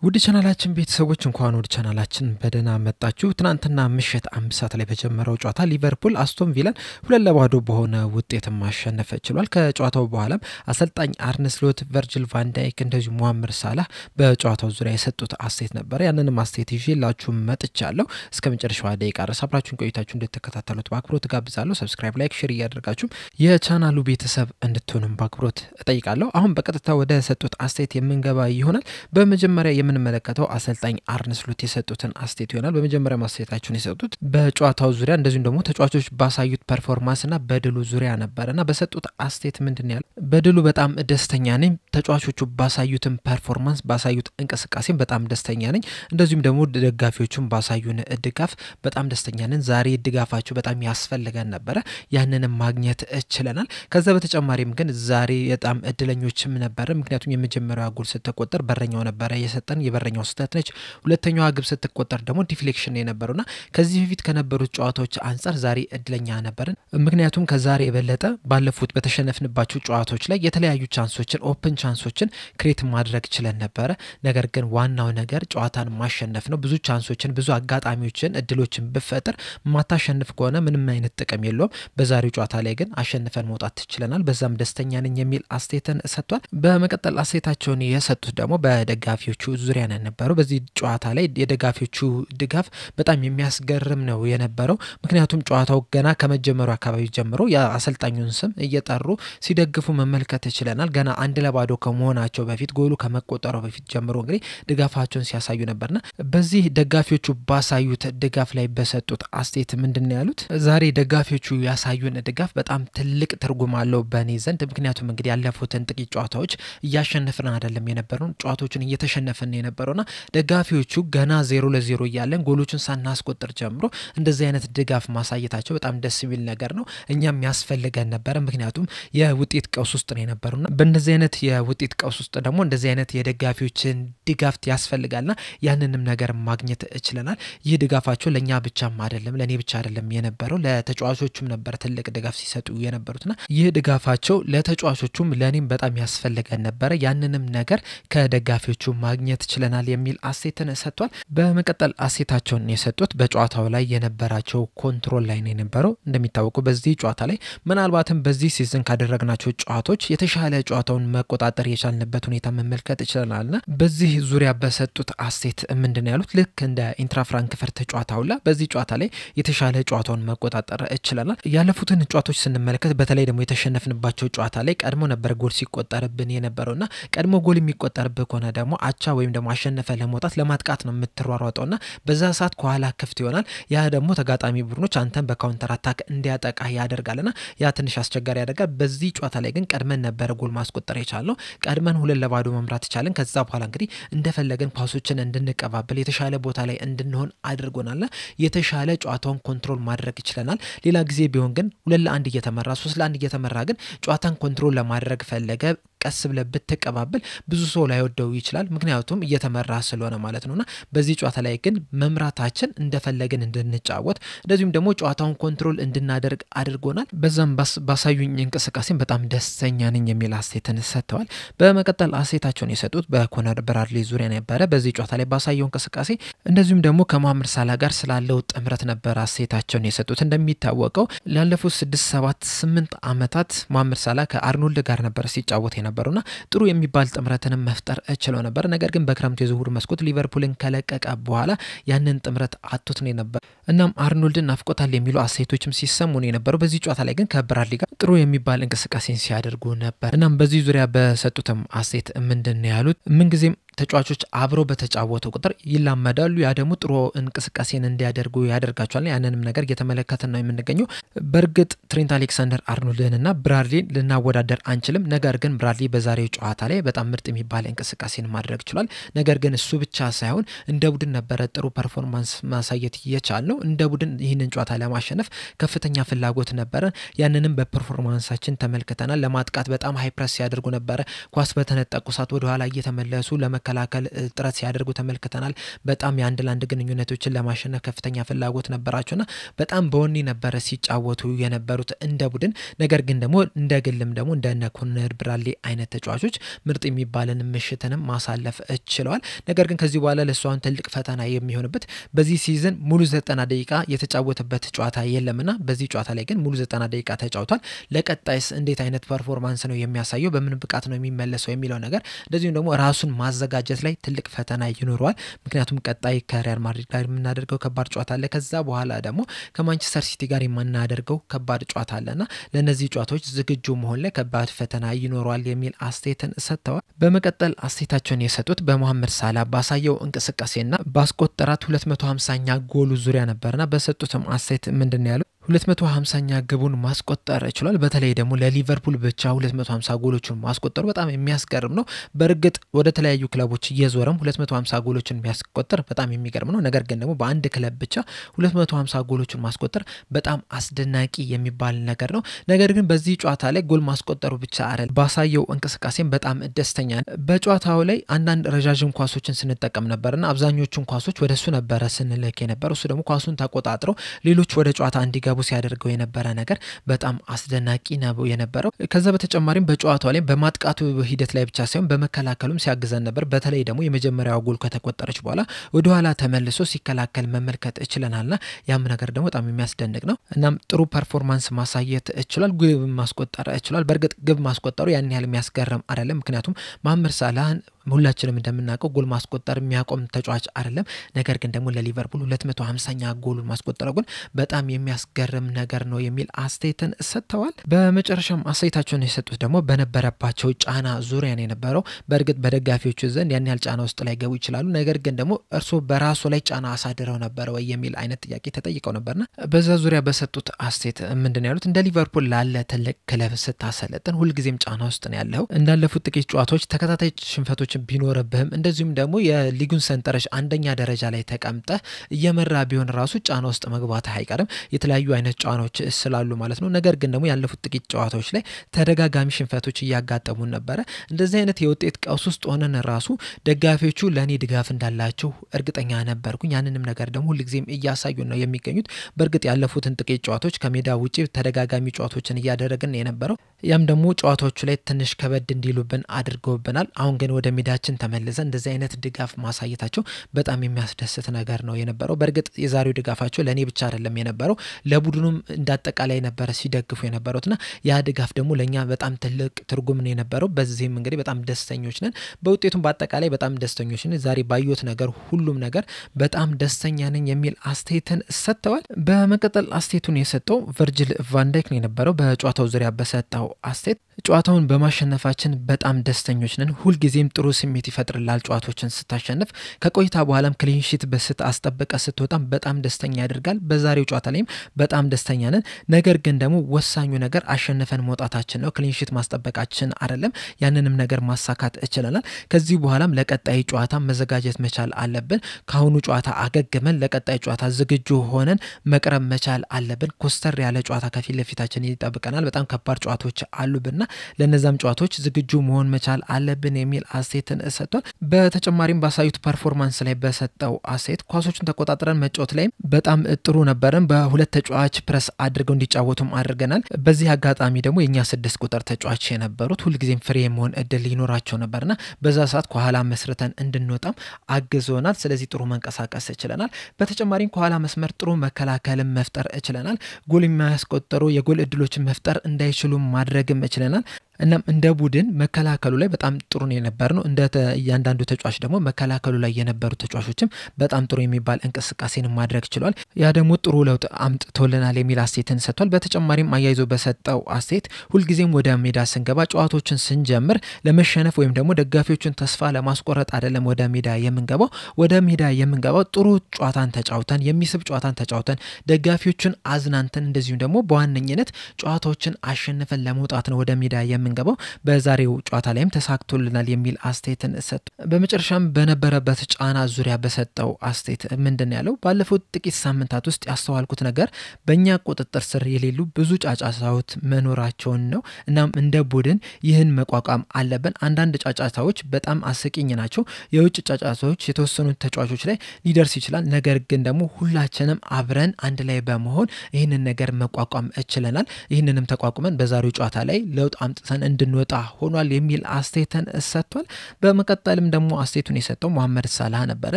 ውድ ቻናላችን ቤተሰቦች እንኳን ወደ ቻናላችን በደህና መጣችሁ። ትናንትና ምሽት 5 ሰዓት ላይ በጀመረው ጨዋታ ሊቨርፑል አስቶን ቪላን 2-2 በሆነ ውጤት ማሸነፍ ችሏል። ከጨዋታው በኋላም አሰልጣኝ አርነ ስሎት፣ ቨርጂል ቫን ዳይክ እንደዚሁ ሙሐመድ ሳላህ በጨዋታው ዙሪያ የሰጡት አስተያየት ነበር። ያንንም አስተያየት ይዤላችሁ መጥቻለሁ። እስከ መጨረሻው ደቂቃ ድረስ አብራችሁን ቆይታችሁ እንድትከታተሉት በአክብሮት ጋብዛለሁ። ሰብስክራይብ፣ ላይክ፣ ሼር እያደረጋችሁ የቻናሉ ቤተሰብ እንድትሆኑም በአክብሮት እጠይቃለሁ። አሁን በቀጥታ ወደ ሰጡት አስተያየት የምንገባ ይሆናል። በመጀመሪያ የምንመለከተው አሰልጣኝ አርነ ስሎት የሰጡትን አስተያየት ይሆናል። በመጀመሪያ ማስተያየታቸውን የሰጡት በጨዋታው ዙሪያ እንደዚሁም ደግሞ ተጫዋቾች ባሳዩት ፐርፎርማንስና በድሉ ዙሪያ ነበርና በሰጡት አስተያየት ምንድነው ያለው? በድሉ በጣም ደስተኛ ነኝ። ተጫዋቾቹ ባሳዩትን ፐርፎርማንስ ባሳዩት እንቅስቃሴም በጣም ደስተኛ ነኝ። እንደዚሁም ደግሞ ደጋፊዎቹም ባሳዩን ድጋፍ በጣም ደስተኛ ነን። ዛሬ ድጋፋቸው በጣም ያስፈልገን ነበር። ያንንም ማግኘት እችለናል። ከዛ በተጨማሪም ግን ዛሬ በጣም እድለኞችም ነበር። ምክንያቱም የመጀመሪያው ጎል ስትቆጠር በረኛው ነበር የሰጠን የበረኛው ስህተት ነች። ሁለተኛዋ ግብ ስትቆጠር ደግሞ ዲፍሌክሽን የነበረውና ከዚህ በፊት ከነበሩት ጨዋታዎች አንፃር ዛሬ እድለኛ ነበርን። ምክንያቱም ከዛሬ የበለጠ ባለፉት በተሸነፍንባቸው ጨዋታዎች ላይ የተለያዩ ቻንሶችን ኦፕን ቻንሶችን ክሬት ማድረግ ችለን ነበር። ነገር ግን ዋናው ነገር ጨዋታን ማሸነፍ ነው። ብዙ ቻንሶችን ብዙ አጋጣሚዎችን እድሎችን በፈጠር ማታሸንፍ ከሆነ ምንም አይነት ጥቅም የለውም። በዛሬው ጨዋታ ላይ ግን አሸንፈን መውጣት ትችለናል። በዛም ደስተኛ ነኝ የሚል አስተያየትን ሰጥቷል። በመቀጠል አስተያየታቸውን የሰጡት ደግሞ በደጋፊዎቹ ዙሪያ ነበሩ። በዚህ ጨዋታ ላይ የደጋፊዎቹ ድጋፍ በጣም የሚያስገርም ነው የነበረው። ምክንያቱም ጨዋታው ገና ከመጀመሩ አካባቢ ጀምሮ የአሰልጣኙን ስም እየጠሩ ሲደግፉ መመልከት ይችላል። ገና 1-2 ከመሆናቸው በፊት ጎሉ ከመቆጠሩ በፊት ጀምሮ እንግዲህ ድጋፋቸውን ሲያሳዩ ነበርና በዚህ ደጋፊዎቹ ባሳዩት ድጋፍ ላይ በሰጡት አስተያየት ምንድነው ያሉት? ዛሬ ደጋፊዎቹ ያሳዩን ድጋፍ በጣም ትልቅ ትርጉም አለው በኔ ዘንድ። ምክንያቱም እንግዲህ ያለፉትን ጥቂት ጨዋታዎች እያሸነፍን አይደለም የነበረው፣ ጨዋታዎችን እየተሸነፈን የነበረውና ደጋፊዎቹ ገና 0-0 እያለን ጎሎችን ሳናስቆጥር ጀምሮ እንደዚህ አይነት ድጋፍ ማሳየታቸው በጣም ደስ የሚል ነገር ነው። እኛም ያስፈልገን ነበር። ምክንያቱም የውጤት ቀውስ ውስጥ ነው የነበሩና በእንደዚህ አይነት የውጤት ቀውስ ውስጥ ደግሞ እንደዚህ አይነት የደጋፊዎችን ድጋፍ ያስፈልጋልና ያንንም ነገር ማግኘት እችለናል። ይህ ድጋፋቸው ለኛ ብቻም አይደለም ለኔ ብቻ አይደለም የነበረው፣ ለተጫዋቾቹም ነበር ትልቅ ድጋፍ ሲሰጡ የነበሩትና ይህ ድጋፋቸው ለተጫዋቾቹም ለኔም በጣም ያስፈልገን ነበር። ያንንም ነገር ከደጋፊዎቹ ማግኘት ችለናል የሚል አስተያየትን ሰጥቷል። በመቀጠል አስተያየታቸውን የሰጡት በጨዋታው ላይ የነበራቸው ኮንትሮል ላይ ነው የነበረው። እንደሚታወቀው በዚህ ጨዋታ ላይ ምናልባትም በዚህ ሲዝን ካደረግናቸው ጨዋታዎች የተሻለ ጨዋታውን መቆጣጠር የቻልንበት ሁኔታ መመልከት ይችላልና በዚህ ዙሪያ በሰጡት አስተያየት ምንድነው ያሉት? ልክ እንደ ኢንትራ ፍራንክፈርት ጨዋታውላ በዚህ ጨዋታ ላይ የተሻለ ጨዋታውን መቆጣጠር ይችላል። ያለፉትን ጨዋታዎች ስንመለከት በተለይ ደግሞ የተሸነፍንባቸው ጨዋታ ላይ ቀድሞ ነበር ጎል ሲቆጠርብን የነበረውና ቀድሞ ጎል የሚቆጠርብህ ከሆነ ደግሞ አቻ ወይም ደግሞ አሸነፈ ለመውጣት ለማጥቃት ነው የምትሯሯጠውና በዛ ሰዓት ከኋላ ክፍት ይሆናል። ያ ደግሞ ተጋጣሚ ቡድኖች አንተን በካውንተር አታክ እንዲያጠቃ ያደርጋልና ያ ትንሽ አስቸጋሪ ያደርጋል። በዚህ ጨዋታ ላይ ግን ቀድመን ነበር ጎል ማስቆጠር የቻልነው። ቀድመን 2-2 መምራት ይቻለን። ከዛ በኋላ እንግዲህ እንደፈለገን ኳሶችን እንድንቀባበል የተሻለ ቦታ ላይ እንድንሆን አድርጎናል። የተሻለ ጨዋታውን ኮንትሮል ማድረግ ይችላል። ሌላ ጊዜ ቢሆን ግን 2-1 እየተመራ 3-1 እየተመራ ግን ጨዋታን ኮንትሮል ለማድረግ ፈለገ ቀስ ብለ ብትቀባበል ብዙ ሰው ላይ ወደው ይችላል። ምክንያቱም እየተመራ ስለሆነ ማለት ነውና በዚህ ጨዋታ ላይ ግን መምራታችን እንደፈለገን እንድንጫወት እንደዚሁም ደግሞ ጨዋታውን ኮንትሮል እንድናደርግ አድርጎናል። በዛም ባሳዩኝ እንቅስቃሴም በጣም ደስተኛ ነኝ የሚል አስተያየትን ሰጥተዋል። በመቀጠል አስተያየታቸውን የሰጡት በኮነር ብራድሊ ዙሪያ ነበር። በዚህ ጨዋታ ላይ ባሳየው እንቅስቃሴ እንደዚሁም ደግሞ ከሙሐመድ ሳላህ ጋር ስላለው ጥምረት ነበር አስተያየታቸውን የሰጡት። እንደሚታወቀው ላለፉት 6-7-8 ዓመታት ሙሐመድ ሳላህ ከአርኖልድ ጋር ነበር ሲጫወት ነበርና ጥሩ የሚባል ጥምረትንም መፍጠር እችለው ነበር። ነገር ግን በክረምት የዝውውር መስኮት ሊቨርፑልን ከለቀቀ በኋላ ያንን ጥምረት አጥቶት ነው የነበረው። እናም አርኖልድን ናፍቆታል የሚሉ አስተያየቶችም ሲሰሙ ነው የነበረው። በዚህ ጨዋታ ላይ ግን ከብራድሊ ጋር ጥሩ የሚባል እንቅስቃሴን ሲያደርጉ ነበር። እናም በዚህ ዙሪያ በሰጡትም አስተያየት ምንድነው ያሉት? ምንጊዜም ተጫዋቾች አብሮ በተጫወቱ ቁጥር ይላመዳሉ። ያ ደግሞ ጥሩ እንቅስቃሴን እንዲያደርጉ ያደርጋቸዋል። ያንንም ነገር እየተመለከትን ነው የምንገኘው። በእርግጥ ትሬንት አሌክሳንደር አርኖልድንና ብራድሊን ልናወዳደር አንችልም። ነገር ግን ብራድሊ በዛሬው ጨዋታ ላይ በጣም ምርጥ የሚባል እንቅስቃሴን ማድረግ ችሏል። ነገር ግን እሱ ብቻ ሳይሆን እንደ ቡድን ነበር ጥሩ ፐርፎርማንስ ማሳየት የቻልነው። እንደ ቡድን ይህንን ጨዋታ ለማሸነፍ ከፍተኛ ፍላጎት ነበር። ያንንም በፐርፎርማንሳችን ተመልክተናል። ለማጥቃት በጣም ሃይ ፕረስ ያደርጉ ነበር። ኳስ በተነጠቁ ሰዓት ወደ ኋላ እየተመለሱ ለመከላከል ጥረት ሲያደርጉ ተመልክተናል። በጣም የአንድ ለአንድ ግንኙነቶችን ለማሸነፍ ከፍተኛ ፍላጎት ነበራቸውና በጣም በወኔ ነበረ ሲጫወቱ የነበሩት እንደ ቡድን። ነገር ግን ደግሞ እንደ ግልም ደግሞ እንደነ ኮነር ብራድሊ አይነት ተጫዋቾች ምርጥ የሚባልን ምሽትንም ማሳለፍ ችለዋል። ነገር ግን ከዚህ በኋላ ለሷን ትልቅ ፈተና የሚሆንበት በዚህ ሲዝን ሙሉ 90 ደቂቃ የተጫወተበት ጨዋታ የለምና በዚህ ጨዋታ ላይ ግን ሙሉ 90 ደቂቃ ተጫውቷል። ለቀጣይስ እንዴት አይነት ፐርፎርማንስ ነው የሚያሳየው፣ በምን ብቃት ነው የሚመለሰው የሚለው ነገር እንደዚሁም ደግሞ ራሱን ማዘጋጀት ላይ ትልቅ ፈተና ይኖረዋል። ምክንያቱም ቀጣይ ከሪያል ማድሪድ ጋር የምናደርገው ከባድ ጨዋታ አለ። ከዛ በኋላ ደግሞ ከማንቸስተር ሲቲ ጋር የምናደርገው ከባድ ጨዋታ አለና ለነዚህ ጨዋታዎች ዝግጁ መሆን ላይ ከባድ ፈተና ይኖረዋል የሚል አስተያየትን ሰጥተዋል። በመቀጠል አስተያየታቸውን የሰጡት በመሐመድ ሳላ ባሳየው እንቅስቃሴና ባስቆጠራት 250ኛ ጎሉ ዙሪያ ነበርና በሰጡትም አስተያየት ምንድነው ያለው 250ኛ ግቡን ማስቆጠር ችሏል። በተለይ ደግሞ ለሊቨርፑል ብቻ 250 ጎሎችን ማስቆጠሩ በጣም የሚያስገርም ነው። በርግጥ ወደ ተለያዩ ክለቦች እየዞረም 250 ጎሎችን የሚያስቆጠር በጣም የሚገርም ነው። ነገር ግን ደግሞ በአንድ ክለብ ብቻ 250 ጎሎችን ማስቆጠር በጣም አስደናቂ የሚባል ነገር ነው። ነገር ግን በዚህ ጨዋታ ላይ ጎል ማስቆጠሩ ብቻ አይደለም፣ ባሳየው እንቅስቃሴም በጣም ደስተኛ ነው። በጨዋታው ላይ አንዳንድ ረጃጅም ኳሶችን ስንጠቀም ነበርና አብዛኞቹን ኳሶች ወደሱ ነበረ ስንልክ የነበረው። እሱ ደግሞ ኳሱን ተቆጣጥሮ ሌሎች ወደ ጨዋታ እንዲገቡ ሲያደርገው የነበረ ነገር በጣም አስደናቂ ነው የነበረው። ከዛ በተጨማሪም በጨዋታው ላይ በማጥቃቱ ሂደት ላይ ብቻ ሳይሆን በመከላከሉም ሲያግዘን ነበር። በተለይ ደግሞ የመጀመሪያው ጎል ከተቆጠረች በኋላ ወደ ኋላ ተመልሶ ሲከላከል መመልከት ችለናልና ያም ነገር ደግሞ በጣም የሚያስደንቅ ነው። እናም ጥሩ ፐርፎርማንስ ማሳየት ችሏል። ግብ ማስቆጠር ችሏል። በርግጥ ግብ ማስቆጠሩ ያን ያህል የሚያስገርም አይደለም። ምክንያቱም መሐመድ ሳላህን ሁላችንም እንደምናውቀው ጎል ማስቆጠር የሚያቆም ተጫዋች አይደለም። ነገር ግን ደግሞ ለሊቨርፑል 250ኛ ጎሉን ማስቆጠሩ ግን በጣም የሚያስገርም ነገር ነው የሚል አስተያየትን ሰጥተዋል። በመጨረሻም አስተያየታቸውን የሰጡት ደግሞ በነበረባቸው ጫና ዙሪያ ነው የነበረው። በርግጥ በደጋፊዎቹ ዘንድ ያን ያህል ጫና ውስጥ ላይ ገቡ ይችላሉ። ነገር ግን ደግሞ እርሱ በራሱ ላይ ጫና አሳድረው ነበር ወይ የሚል አይነት ጥያቄ ተጠይቀው ነበርና በዛ ዙሪያ በሰጡት አስተያየት ምንድነው ያሉት እንደ ሊቨርፑል ላለ ትልቅ ክለብ ስታሰለጥን ሁልጊዜም ጫና ውስጥ ነው ያለው። እንዳለፉት ጥቂት ጨዋታዎች ተከታታይ ሽንፈቶች ቢኖርብህም እንደዚሁም ደግሞ የሊጉን ሰንጠረዥ አንደኛ ደረጃ ላይ ተቀምጠ እየመራ ቢሆን ራሱ ጫና ውስጥ መግባት አይቀርም፣ የተለያዩ አይነት ጫናዎች ስላሉ ማለት ነው። ነገር ግን ደግሞ ያለፉት ጥቂት ጨዋታዎች ላይ ተደጋጋሚ ሽንፈቶች እያጋጠሙን ነበረ። እንደዚህ አይነት የውጤት ቀውስ ውስጥ ሆነን ራሱ ደጋፊዎቹ ለኔ ድጋፍ እንዳላቸው እርግጠኛ ነበርኩኝ። ያንንም ነገር ደግሞ ሁልጊዜም እያሳዩ ነው የሚገኙት። በርግጥ ያለፉትን ጥቂት ጨዋታዎች ከሜዳ ውጪ ተደጋጋሚ ጨዋታዎችን እያደረግን የነበረው ያም ደግሞ ጨዋታዎቹ ላይ ትንሽ ከበድ እንዲሉብን አድርገውብናል። አሁን ግን ወደ ሜዳችን ተመልሰን እንደዚህ አይነት ድጋፍ ማሳየታቸው በጣም የሚያስደስት ነገር ነው የነበረው። በርግጥ የዛሬው ድጋፋቸው ለኔ ብቻ አይደለም የነበረው፣ ለቡድኑም እንዳጠቃላይ ነበር ሲደግፉ የነበሩትና ያ ድጋፍ ደግሞ ለኛ በጣም ትልቅ ትርጉም ነው የነበረው። በዚህም እንግዲህ በጣም ደስተኞች ነን። በውጤቱም በአጠቃላይ በጣም ደስተኞች ነን። ዛሬ ባዩት ነገር ሁሉም ነገር በጣም ደስተኛ ነኝ የሚል አስተያየትን ሰጥተዋል። በመቀጠል አስተያየቱን የሰጠው ቨርጂል ቫን ዳይክ ነው የነበረው። በጨዋታው ዙሪያ በሰጠው አስተያየት ጨዋታውን በማሸነፋችን በጣም ደስተኞች ነን። ሁልጊዜም ጥሩ ስሜት ይፈጥርላል ጨዋታዎችን ስታሸንፍ። ከቆይታ በኋላም ክሊን ሺት በስት አስጠበቀ ስትወጣም በጣም ደስተኛ ያደርጋል። በዛሬው ጨዋታ ላይም በጣም ደስተኛ ነን። ነገር ግን ደግሞ ወሳኙ ነገር አሸነፈን መውጣታችን ነው፣ ክሊን ሺት ማስጠበቃችን አይደለም። ያንንም ነገር ማሳካት እችለናል። ከዚህ በኋላም ለቀጣይ ጨዋታ መዘጋጀት መቻል አለብን። ካሁኑ ጨዋታ አገግመን ለቀጣይ ጨዋታ ዝግጁ ሆነን መቅረብ መቻል አለብን። ኮስተር ያለ ጨዋታ ከፊት ለፊታችን ይጠብቀናል። በጣም ከባድ ጨዋታዎች አሉብንና ለነዛም ጨዋታዎች ዝግጁ መሆን መቻል አለብን የሚል አስተያየትን ሰጥቷል። በተጨማሪም ባሳዩት ፐርፎርማንስ ላይ በሰጠው አስተያየት ኳሶችን ተቆጣጥረን መጫወት ላይ በጣም ጥሩ ነበርን። በሁለት ተጫዋች ፕረስ አድርገው እንዲጫወቱም አድርገናል። በዚህ አጋጣሚ ደግሞ የኛ 6 ቁጥር ተጫዋች የነበሩት ሁልጊዜም ፍሪ የመሆን እድል ሊኖራቸው ነበርና በዛ ሰዓት ከኋላ መስርተን እንድንወጣም አግዞናል። ስለዚህ ጥሩ መንቀሳቀስ ችለናል። በተጨማሪም ከኋላ መስመር ጥሩ መከላከልም መፍጠር ችለናል። ጎል የሚያስቆጥሩ የጎል እድሎችን መፍጠር እንዳይችሉ ማድረግም ችለናል። እናም እንደ ቡድን መከላከሉ ላይ በጣም ጥሩ ነው የነበርነው። እንደ እያንዳንዱ ተጫዋች ደግሞ መከላከሉ ላይ የነበሩ ተጫዋቾችም በጣም ጥሩ የሚባል እንቅስቃሴን ማድረግ ችሏል። ያ ደግሞ ጥሩ ለውጥ አምጥቶልናል የሚል አስተያየትን ሰጥቷል። በተጨማሪም አያይዞ በሰጠው አስተያየት ሁልጊዜም ወደ ሜዳ ስንገባ ጨዋታዎችን ስንጀምር ለመሸነፍ ወይም ደግሞ ደጋፊዎችን ተስፋ ለማስቆረጥ አይደለም ወደ ሜዳ የምንገባው። ወደ ሜዳ የምንገባው ጥሩ ጨዋታን ተጫውተን የሚስብ ጨዋታን ተጫውተን ደጋፊዎችን አዝናንተን እንደዚሁም ደግሞ በዋነኝነት ጨዋታዎችን አሸንፈን ለመውጣት ነው ወደ ሜዳ የምንገባው በዛሬው ጨዋታ ላይም ተሳክቶልናል የሚል አስተያየትን ሰጥቶ በመጨረሻም በነበረበት ጫና ዙሪያ በሰጠው አስተያየት ምንድን ያለው ባለፉት ጥቂት ሳምንታት ውስጥ ያስተዋልኩት ነገር በእኛ ቁጥጥር ስር የሌሉ ብዙ ጫጫታዎች መኖራቸውን ነው። እናም እንደ ቡድን ይህን መቋቋም አለብን። አንዳንድ ጫጫታዎች በጣም አስቂኝ ናቸው። የውጭ ጫጫታዎች የተወሰኑ ተጫዋቾች ላይ ሊደርስ ይችላል። ነገር ግን ደግሞ ሁላችንም አብረን አንድ ላይ በመሆን ይህንን ነገር መቋቋም እችለናል። ይህንንም ተቋቁመን በዛሬው ጨዋታ ላይ ለውጥ አምጥተን እንድንወጣ ሆኗል የሚል አስተያየትን ሰጥቷል። በመቀጠልም ደግሞ አስተያየቱን የሰጠው መሐመድ ሳላህ ነበረ።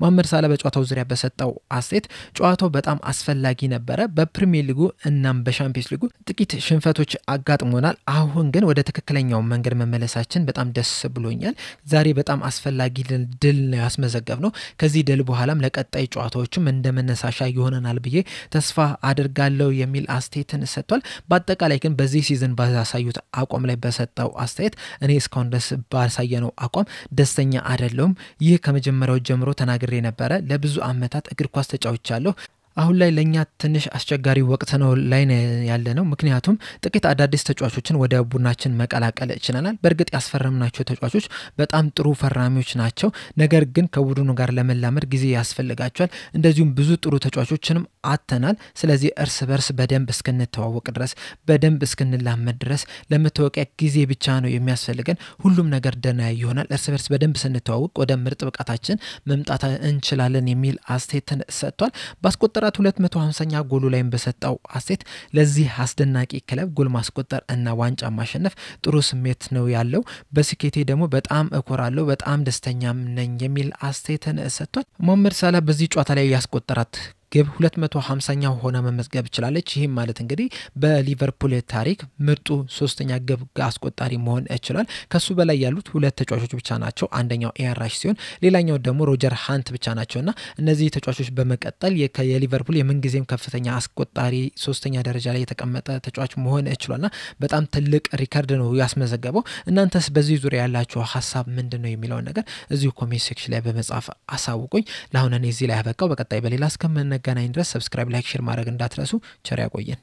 መሐመድ ሳላህ በጨዋታው ዙሪያ በሰጠው አስተያየት ጨዋታው በጣም አስፈላጊ ነበረ። በፕሪሚየር ሊጉ እናም በሻምፒዮንስ ሊጉ ጥቂት ሽንፈቶች አጋጥሞናል። አሁን ግን ወደ ትክክለኛው መንገድ መመለሳችን በጣም ደስ ብሎኛል። ዛሬ በጣም አስፈላጊ ድል ነው ያስመዘገብነው። ከዚህ ድል በኋላም ለቀጣይ ጨዋታዎችም እንደመነሳሻ ይሆነናል ብዬ ተስፋ አድርጋለሁ የሚል አስተያየትን ሰጥቷል። በአጠቃላይ ግን በዚህ ሲዝን ባሳዩት አቋም ላይ በሰጠው አስተያየት እኔ እስካሁን ድረስ ባሳየነው አቋም ደስተኛ አይደለሁም። ይህ ከመጀመሪያው ጀምሮ ተናግሬ ነበረ። ለብዙ አመታት እግር ኳስ ተጫውቻለሁ። አሁን ላይ ለኛ ትንሽ አስቸጋሪ ወቅት ነው ላይ ያለነው። ምክንያቱም ጥቂት አዳዲስ ተጫዋቾችን ወደ ቡድናችን መቀላቀል ይችላል። በእርግጥ ያስፈረምናቸው ተጫዋቾች በጣም ጥሩ ፈራሚዎች ናቸው። ነገር ግን ከቡድኑ ጋር ለመላመድ ጊዜ ያስፈልጋቸዋል። እንደዚሁም ብዙ ጥሩ ተጫዋቾችንም አተናል። ስለዚህ እርስ በርስ በደንብ እስክንተዋወቅ ድረስ በደንብ እስክንላመድ ድረስ ለመተዋወቂያ ጊዜ ብቻ ነው የሚያስፈልገን። ሁሉም ነገር ደህና ይሆናል። እርስ በርስ በደንብ ስንተዋወቅ ወደ ምርጥ ብቃታችን መምጣት እንችላለን የሚል አስተያየትን ሰጥቷል። ባስቆጠራ 250ኛ ጎሉ ላይም በሰጠው አስተያየት ለዚህ አስደናቂ ክለብ ጎል ማስቆጠር እና ዋንጫ ማሸነፍ ጥሩ ስሜት ነው ያለው። በስኬቴ ደግሞ በጣም እኮራለሁ፣ በጣም ደስተኛም ነኝ የሚል አስተያየትን ሰጥቷል። መሐመድ ሳላህ በዚህ ጨዋታ ላይ ያስቆጠራት ግብ 250ኛው ሆና መመዝገብ ይችላልች። ይሄም ማለት እንግዲህ በሊቨርፑል ታሪክ ምርጡ ሶስተኛ ግብ አስቆጣሪ መሆን ይችላል። ከሱ በላይ ያሉት ሁለት ተጫዋቾች ብቻ ናቸው። አንደኛው ኤራሽ ሲሆን ሌላኛው ደግሞ ሮጀር ሃንት ብቻ ናቸውና እነዚህ ተጫዋቾች በመቀጠል የሊቨርፑል የምንጊዜም ከፍተኛ አስቆጣሪ ሶስተኛ ደረጃ ላይ የተቀመጠ ተጫዋች መሆን ይችላልና በጣም ትልቅ ሪከርድ ነው ያስመዘገበው። እናንተስ በዚህ ዙሪያ ያላችሁ ሐሳብ ምንድነው የሚለው ነገር እዚሁ ኮሜንት ሴክሽን ላይ በመጻፍ አሳውቁኝ። ለአሁን እኔ እዚህ ላይ ያበቃው። በቀጣይ በሌላ እስከምንገናኝ ድረስ ሰብስክራይብ፣ ላይክ፣ ሼር ማድረግ እንዳትረሱ። ቸር ያቆየን።